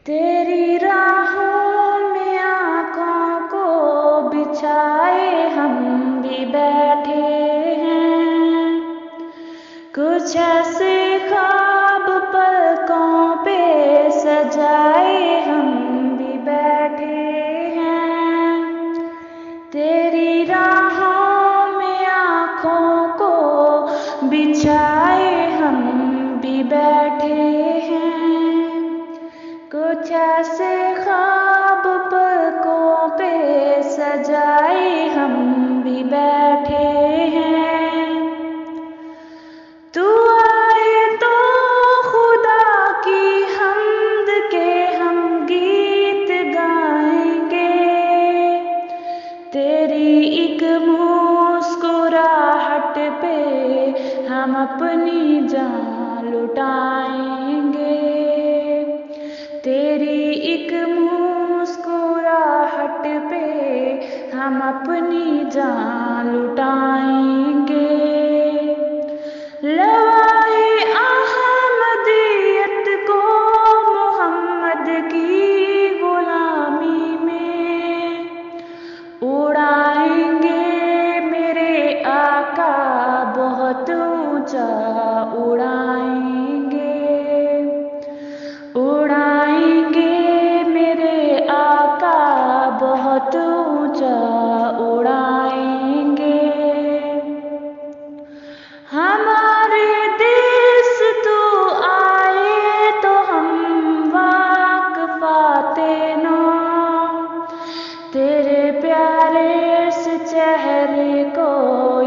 तेरी राहों में आँखों को बिछाए हम भी बैठे हैं। कुछ ऐसे ख्वाब पलकों पे सजाए हम भी बैठे हैं। तेरी राहों में आँखों को बिछाए हम भी बैठे हैं। कुछ ऐसे ख्वाब पलकों पे सजाए हम भी बैठे हैं। तू आए तो खुदा की हम्द के हम गीत गाएंगे। तेरी एक मुस्कुराहट पे हम अपनी जान लुटाएंगे। तेरी एक मुस्कुराहट पे हम अपनी जान लुटाएंगे। लवाए अहमदियत को मोहम्मद की गुलामी में उड़ाएंगे। मेरे आका बहुत ऊंचा उड़ाएंगे। उड़ाएंगे मेरे आका बहुत ऊंचा उड़ाएंगे। हमारे देश तू आए तो हम वाकफाते ना। तेरे प्यारे से चेहरे को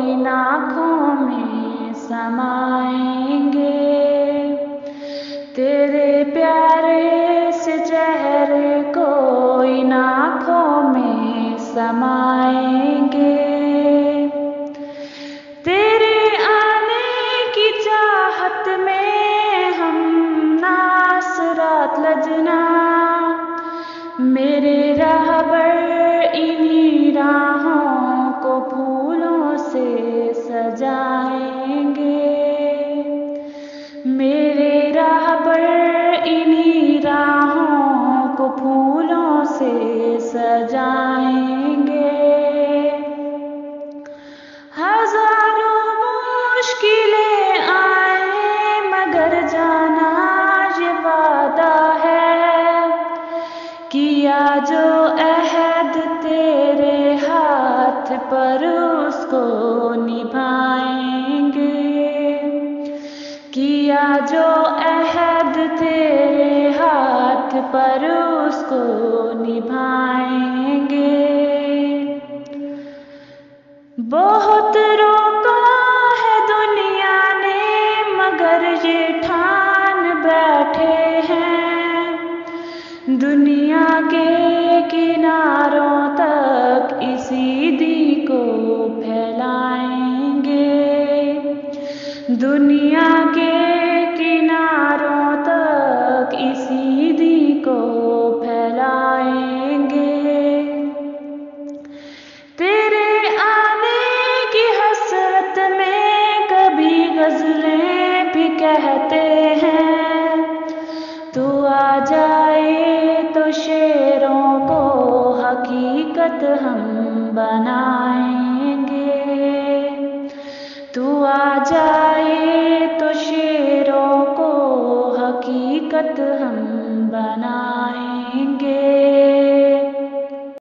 इन आँखों में समाएंगे। तेरे प्यारे से चेहरे को इन आँखों में समाएंगे। तेरे आने की चाहत में हम नासरात लजना। मेरे राहबर इन्हीं राहों को फूलों से सजाएंगे। मेरे राहबर इन्हीं राहों को फूलों से सजाएंगे। हजारों मुश्किलें आए मगर जाना ये वादा है। किया जो अहद तेरे हाथ पर उसको निभाएंगे। किया जो अहद तेरे हाथ पर उसको निभाएंगे। बहुत